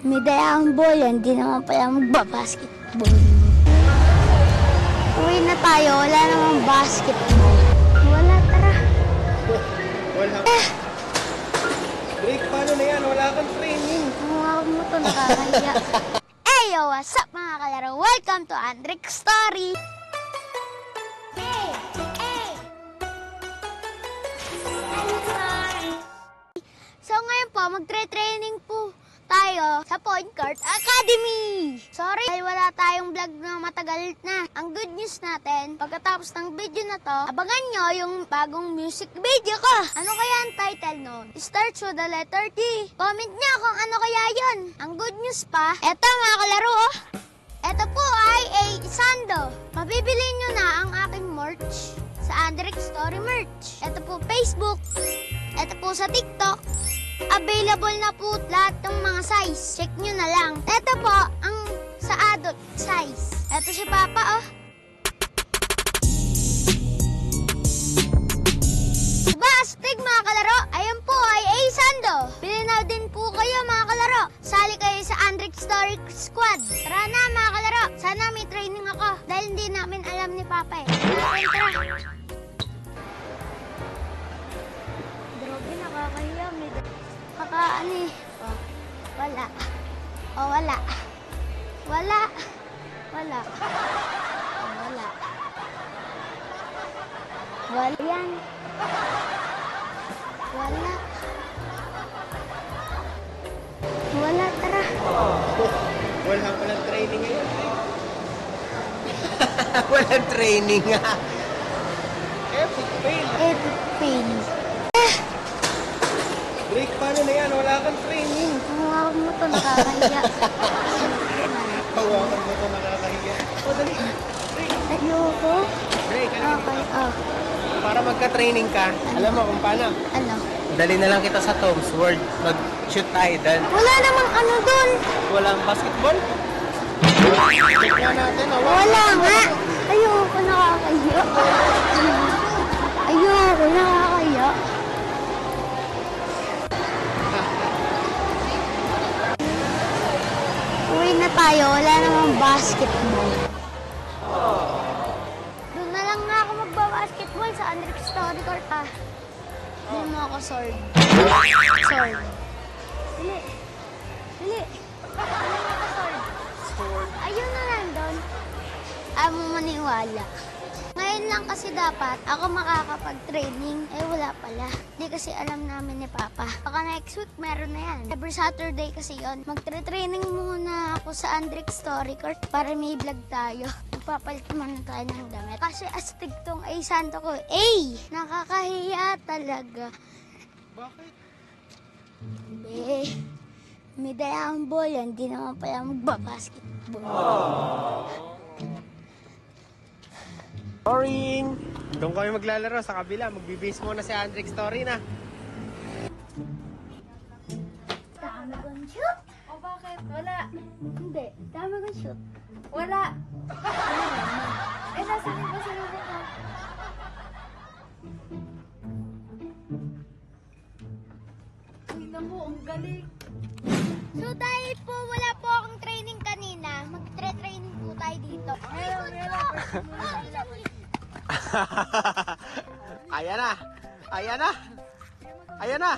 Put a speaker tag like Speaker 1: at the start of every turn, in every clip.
Speaker 1: May dalang bola, hindi naman pala magbabasketball. Uwi na tayo, wala namang basketball. Wala, tara.
Speaker 2: Wala. Break, paano na yan? Wala kang training.
Speaker 1: Huwag mo ito, nakakaya. Hey, what's up mga kalaro? Welcome to Andrik's Story. So ngayon po, magtre-training po tayo sa Point Guard Academy. Sorry, dahil wala tayong vlog na matagal na. Ang good news natin, pagkatapos ng video na to, abangan nyo yung bagong music video ko. Ano kaya ang title nun? Starts with the letter D. Comment nyo kung ano kaya yun. Ang good news pa, eto mga kalaro oh. Eto po ay a sando. Mabibili nyo na ang aking merch sa Andrik's Story merch. Eto po Facebook. Eto po sa TikTok. Available na po lahat ng mga size. Check nyo na lang. Ito po, ang sa adult size. Ito si Papa, oh. Diba, astig mga kalaro? Ayan po ay A-Sando. Bili na din po kayo mga kalaro. Sali kayo sa Andrik's Story Squad. Tara na mga kalaro. Sana may training ako. Dahil hindi namin alam ni Papa eh. Tara. Drobe, nakakahiya. Ano eh. Oh, wala. Oh, wala. Wala. Wala. Oh, wala. Wala yan. Wala. Wala, tara.
Speaker 2: Wala palang training ngayon. Walang training nga. Epic fail.
Speaker 1: Epic fail.
Speaker 2: Break, paano na yan? Wala kang training.
Speaker 1: Huwag mo ito, nakakahiya.
Speaker 2: Hawakan mo ito, nakakahiya. O, dali. Break.
Speaker 1: Ayoko.
Speaker 2: Break,
Speaker 1: Okay, oh.
Speaker 2: Para magka-training ka, alam mo kung paano.
Speaker 1: Ano?
Speaker 2: Dali na lang kita sa Tom's World. Mag-shoot tayo doon.
Speaker 1: Wala namang ano dun.
Speaker 2: Walang basketball? Check nga natin.
Speaker 1: Wala nga. Ayoko, nakakahiya. Ayoko, nakakahiya. Uwi na tayo, wala namang basketball. Doon na lang nga ako magbabasketball sa Andrik's Story Court ah. Doon mo ako sword. Sword. Dili. Dili. Dili mo ako sword. Ayun na lang doon. Ayaw mo maniwala. Ngayon lang kasi dapat ako makakapag-training. Eh wala pala. Hindi kasi alam namin ni Papa. Baka next week meron na yan. Every Saturday kasi yon. Magtre-training muna ako sa Andrik's Story Court para may vlog tayo. Magpapalit muna tayo ng damit. Kasi astig tong A-Santo ko. Nakakahiya talaga.
Speaker 2: Bakit?
Speaker 1: May dalang bola. Hindi naman pala magbabasketball.
Speaker 2: Boring! Doon kami maglalaro sa kabila. Magbe-base muna si Andrik's Story na.
Speaker 1: Dami kong shoot.
Speaker 3: O bakit? Wala.
Speaker 1: Hindi. Dami kong shoot.
Speaker 3: Wala. Eh, nasa ba sila mo? Uy, naku, ang galing.
Speaker 1: So dahil po wala po akong training kanina, magtre-training po tayo dito.
Speaker 2: Ayan na! Ayan na! Ayan na!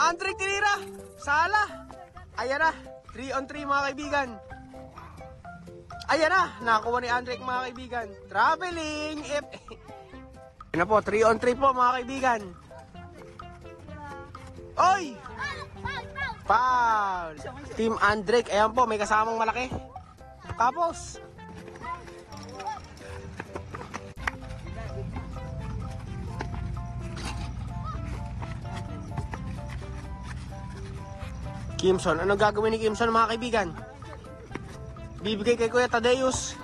Speaker 2: Andrik tinira! Sala! Ayan na! 3 on 3 mga kaibigan! Ayan na! Nakakuha ni Andrik mga kaibigan! Traveling! Ayan na po, 3 on 3 po mga kaibigan! Oy! Foul! Team Andrik, ayan po, may kasamang malaki. Tapos, Kimson, anong gagawin ni Kimson mga kaibigan? Bibigay kay Kuya Tadeus.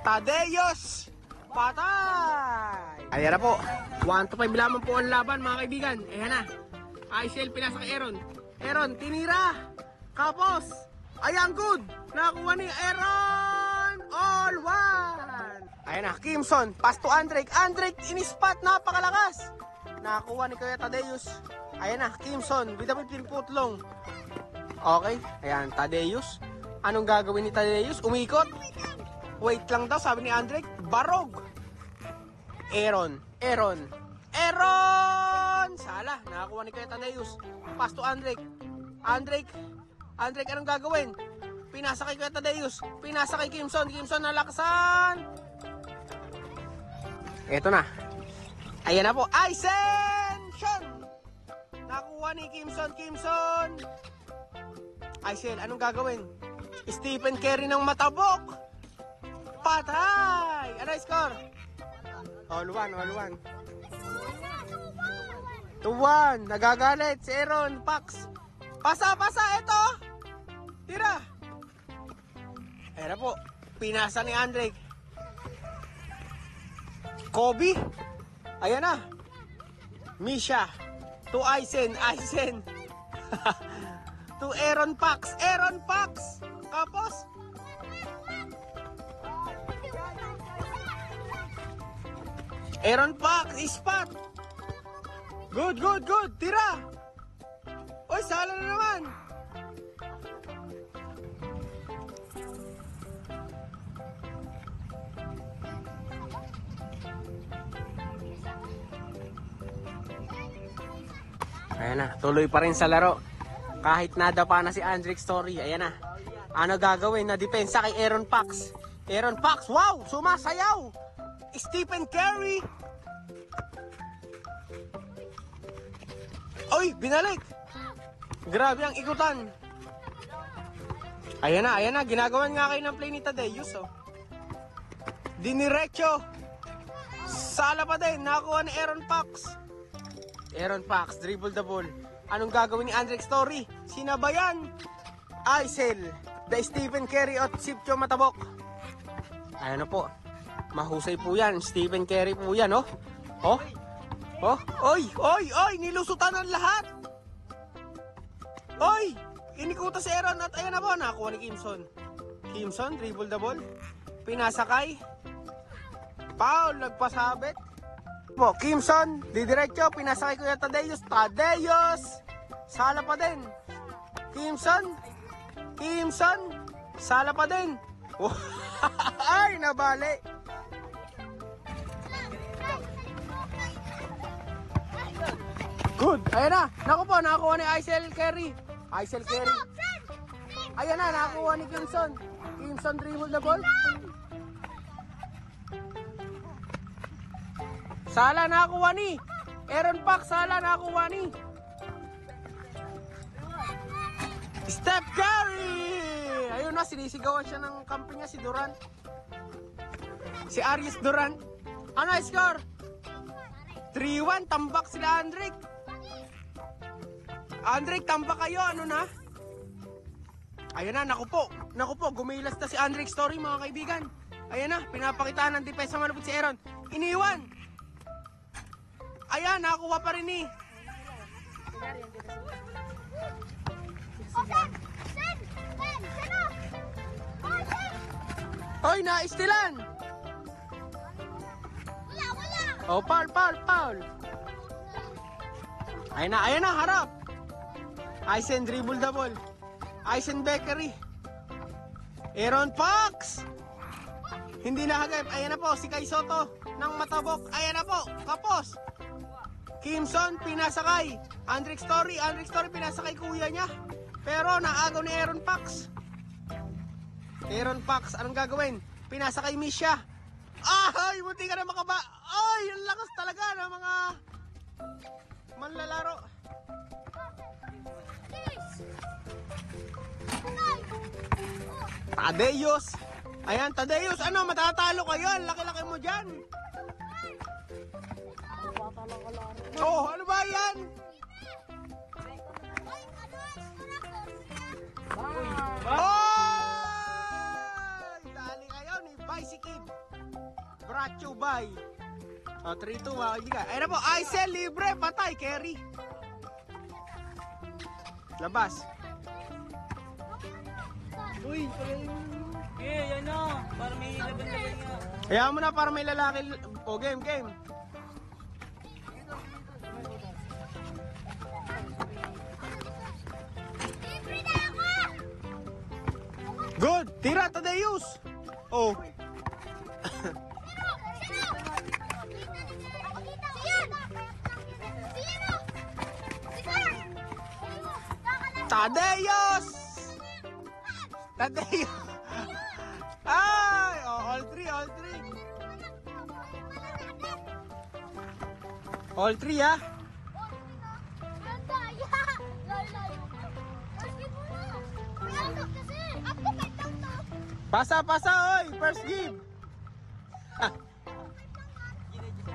Speaker 2: Tadeus! Patay! Ayan na po. 1-5 lamang po ang laban mga kaibigan. Ayan na. ICL pinasa kay Aaron. Aaron, tinira! Kapos! Ayan, good! Nakuha ni Aaron! All one! Ayan na, Kimson. Pass to Andrik. Andrik, in-spot. Napakalakas! Nakuha ni Kuya Tadeus. Ayan na, Kimson. With a 15 foot long. Okay, ayan, Tadeus. Anong gagawin ni Tadeus? Umikot. Wait lang daw, sabi ni Andrek. Barog. Aaron. Sala, nakakuha ni Kuya Tadeus. Pass to Andrek. Andrek, anong gagawin? Pinasa kay Kuya Tadeus. Pinasa kay Kimson. Kimson, nalakasan. Eto na. Ayan na po. Aisen! Sean! Nakuha ni Kimson. Aisel, anong gagawin? Stephen Curry ng matabok. Patay! Ano yung score? All one. 2-1. Nagagalit si Aaron Pax. Pasa, ito. Tira. Ayan na po. Pinasa ni Andre. Kobe. Ayan na. Misha. To Aisen. To Aaron Pax. Tapos. Aaron Pax. Spot. Good. Tira. Oy, sala na naman. Ayan na, tuloy pa rin sa laro. Kahit nada pa na si Andrick Story. Ayan na. Ano gagawin na depensa kay Aaron Pax? Aaron Pax, wow! Sumasayaw! Stephen Curry! Oy, binalik! Grabe ang ikutan. Ayan na. Ginagawan nga kayo ng play ni Tadeus, oh. Diniretso. Sala pa din. Nakakuha ni Aaron Pax, dribble the ball. Anong gagawin ni Andrick Story? Sinabayan. Aisel, the Stephen Curry at Sipcho Matabok. Ayan na po. Mahusay po yan. Stephen Curry po yan, oh. Oy, nilusutan ng lahat. Oy, inikuta si Aaron at ayan na po. Nakakuha ni Kimson, dribble the ball. Pinasakay. Foul, nagpasabit. Po, Kimson, didiretso, pinasa kay Kuya Tadeus. Sala pa din. Kimson, sala pa din. Ay, nabali. Good, ayan na. Naku po, nakakuha ni Aisel Curry. Ayan na, nakakuha ni Kimson. Dribble the ball. Sala nakakuha ni Aaron Pax. Nakakuha ni Steph Curry. Ayun na, sinisigawan siya ng kampi niya, si Durant. Si Arias Durant. Ano ang score? 3-1, tambak sila Andrick. Tambak kayo, ano na? Ayan na, naku po, gumilas na si Andrick Story, mga kaibigan. Ayan na, pinapakitaan ng depensa malupit si Aaron. Iniwan. Ayan, nakakuha pa rin ni. Hoy, naistilan. Oh, foul. Ayan na, harap. Aisen, dribble the ball. Aisen Bakery. Aaron Pax. Hindi nahagip. Ayan na po, si Kai Soto ng Matabok. Ayan na po, kapos. Kimson, pinasakay. Andrick Story, pinasakay kuya niya. Pero naagaw ni Aaron Pax. Anong gagawin? Pinasakay Misha. Ay, munti ka na makaba. Ay, ang lakas talaga ng mga manlalaro. Tadeus. Ayan, Tadeus, ano, matatalo kayo. Laki-laki mo dyan. Oh, ano ba yan? Ay! Dali kayo ni Vice Kid. Bracho by. 3-2 mga kaibigan. Ayun na po, Aisel, libre, patay, carry. Labas.
Speaker 4: Uy, yan na. Para may laban-laban nga.
Speaker 2: Hayaan mo na para may lalaki. O, game.
Speaker 1: Libre na ako!
Speaker 2: Good! Tira, Tadeus! Oh. Tadeus! Tadeus! Ay! Oh, all three, all three. All three, ah. Pasa, pasa, oy! First give!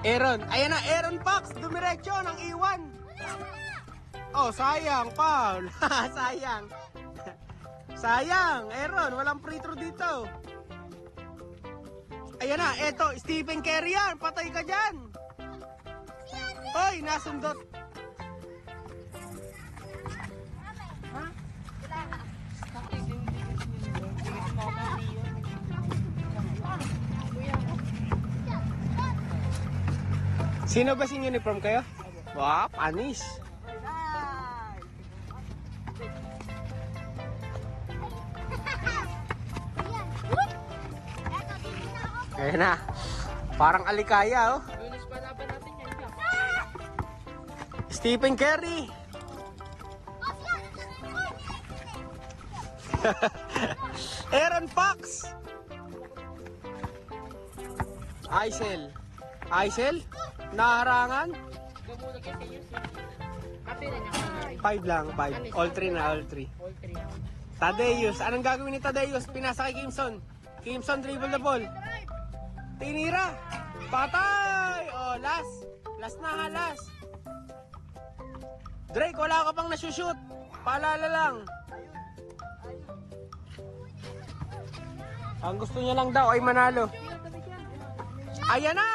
Speaker 2: Aaron, ayan na, Aaron Fox, dumiretso ng iwan. Oh, sayang, Paul. Sayang. Sayang, Aaron, walang free throw dito. Ayan na, eto, Stephen Curry yan, patay ka dyan. Hoy, nasundot. Sino ba sing uniform kayo? Wow, panis. Ayan na. Parang alikaya, oh. Stephen Curry. Aaron Fox. Aisel. Aisel? Naharangan? 5 lang, 5. All 3 na, all 3. Tadeus. Anong gagawin ni Tadeus? Pinasa kay Kimson. Kimson dribble the ball. Tinira. Patay. Oh, last. Last na ha, last. Drake, wala ka pang nasushoot. Paalala lang. Ang gusto niya lang daw ay manalo. Ayan na.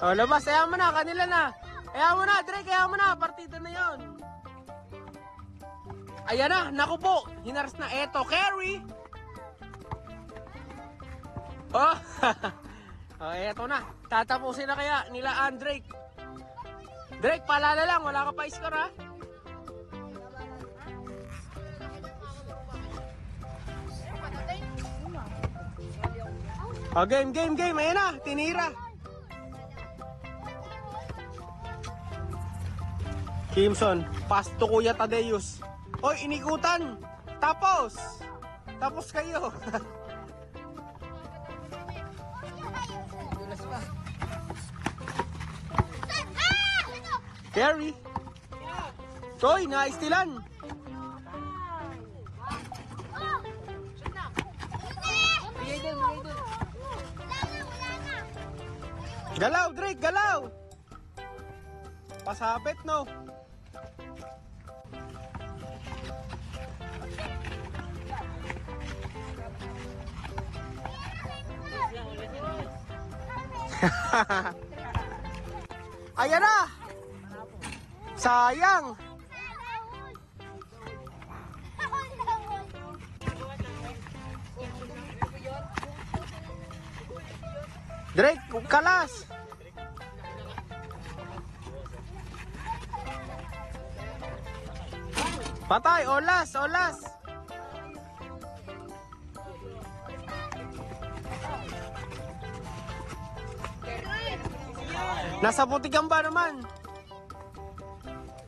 Speaker 2: Oh, labas. Ayaw mo na. Kanila na. Ayaw mo na, Drake. Ayaw mo na. Partida na yon. Ayan na. Naku po. Hinaras na. Eto, Curry. Oh. Oh, eto na. Tatapusin na kaya nila Drake. Drake, paalala lang. Wala ka pa score, ha? Oh, game. Ayan na. Tinira. Kimson, pass to Kuya Tadeus. Oy, inikutan. Tapos kayo. Carry. Toy, naistilan. Galaw, Drake, galaw. Pasabit, no? Ayan na. Sayang. Drake, kalas. Patay, olas. Nasa butikan ba naman?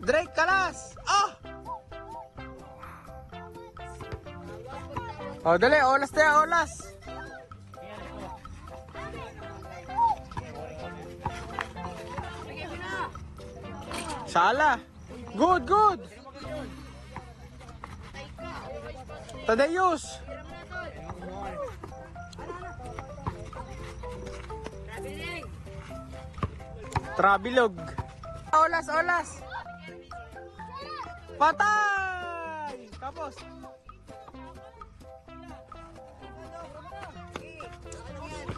Speaker 2: Drake, kalas! Ah! Oh, dali, olas tayo, olas! Sala! Good! Tadeus! Trabilog. Olas. Patay! Tapos.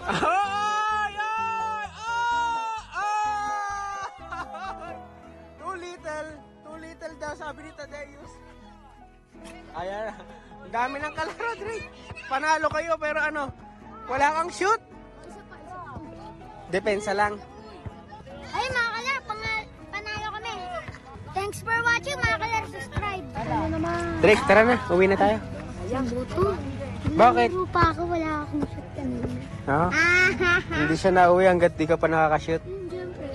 Speaker 2: Ay! Too little daw sabi ni Tadeus. Ayan. Ang dami ng kalaro, Drake. Panalo kayo pero ano, wala kang shoot. Depensa lang.
Speaker 1: Ay, mga kalar, panalo kami. Thanks for watching, mga kalar. Subscribe. Ano naman?
Speaker 2: Drake, tara na. Uwi na tayo.
Speaker 1: Ang buto.
Speaker 2: Bakit?
Speaker 1: Nalaro pa ako, wala akong shot kanina.
Speaker 2: Ha?
Speaker 1: Ah,
Speaker 2: Hindi siya nauwi hanggat di ka pa nakakashoot.
Speaker 1: Siyempre.